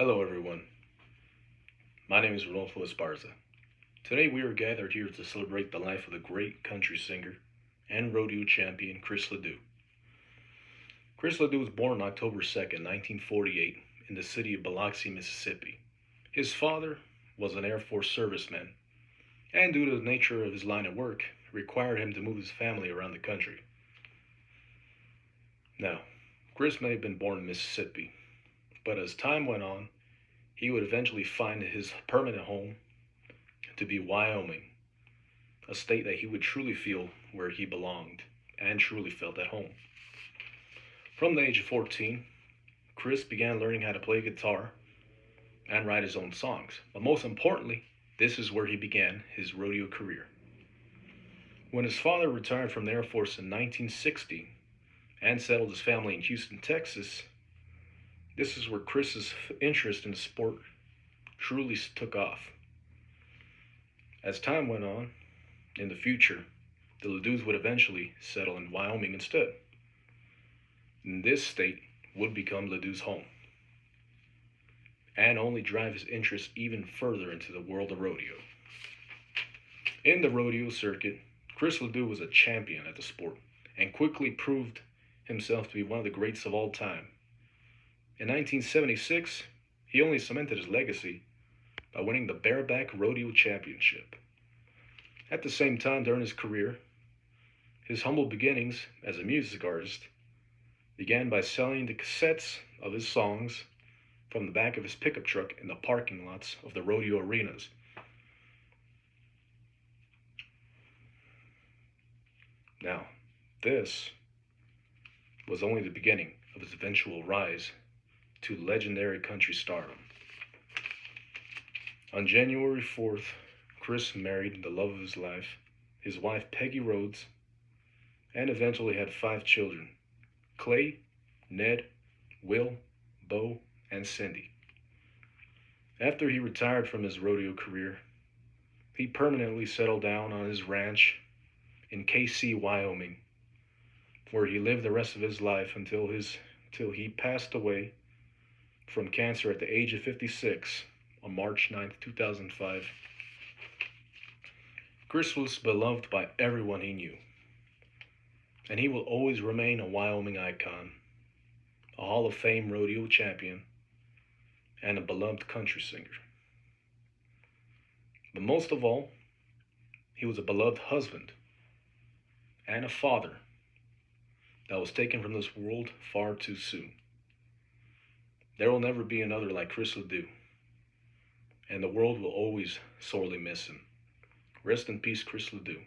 Hello, everyone. My name is Rodolfo Esparza. Today, we are gathered here to celebrate the life of the great country singer and rodeo champion Chris Ledoux. Chris Ledoux was born October 2nd, 1948, in the city of Biloxi, Mississippi. His father was an Air Force serviceman, and due to the nature of his line of work, required him to move his family around the country. Now, Chris may have been born in Mississippi, but as time went on, he would eventually find his permanent home to be Wyoming, a state that he would truly feel where he belonged and truly felt at home. From the age of 14, Chris began learning how to play guitar and write his own songs. But most importantly, this is where he began his rodeo career. When his father retired from the Air Force in 1960 and settled his family in Houston, Texas, this is where Chris's interest in the sport truly took off. As time went on, in the future, the Ledoux would eventually settle in Wyoming instead. And this state would become Ledoux' home, and only drive his interest even further into the world of rodeo. In the rodeo circuit, Chris Ledoux was a champion at the sport and quickly proved himself to be one of the greats of all time. In 1976, he only cemented his legacy by winning the Bareback Rodeo Championship. At the same time, during his career, his humble beginnings as a music artist began by selling the cassettes of his songs from the back of his pickup truck in the parking lots of the rodeo arenas. Now, this was only the beginning of his eventual rise to legendary country stardom. On January 4th, Chris married the love of his life, his wife Peggy Rhodes, and eventually had 5 children: Clay, Ned, Will, Bo, and Cindy. After he retired from his rodeo career, he permanently settled down on his ranch in KC, Wyoming, where he lived the rest of his life until he passed away from cancer at the age of 56 on March 9th, 2005. Chris was beloved by everyone he knew, and he will always remain a Wyoming icon, a Hall of Fame rodeo champion, and a beloved country singer. But most of all, he was a beloved husband and a father that was taken from this world far too soon. There will never be another like Chris Ledoux, and the world will always sorely miss him. Rest in peace, Chris Ledoux.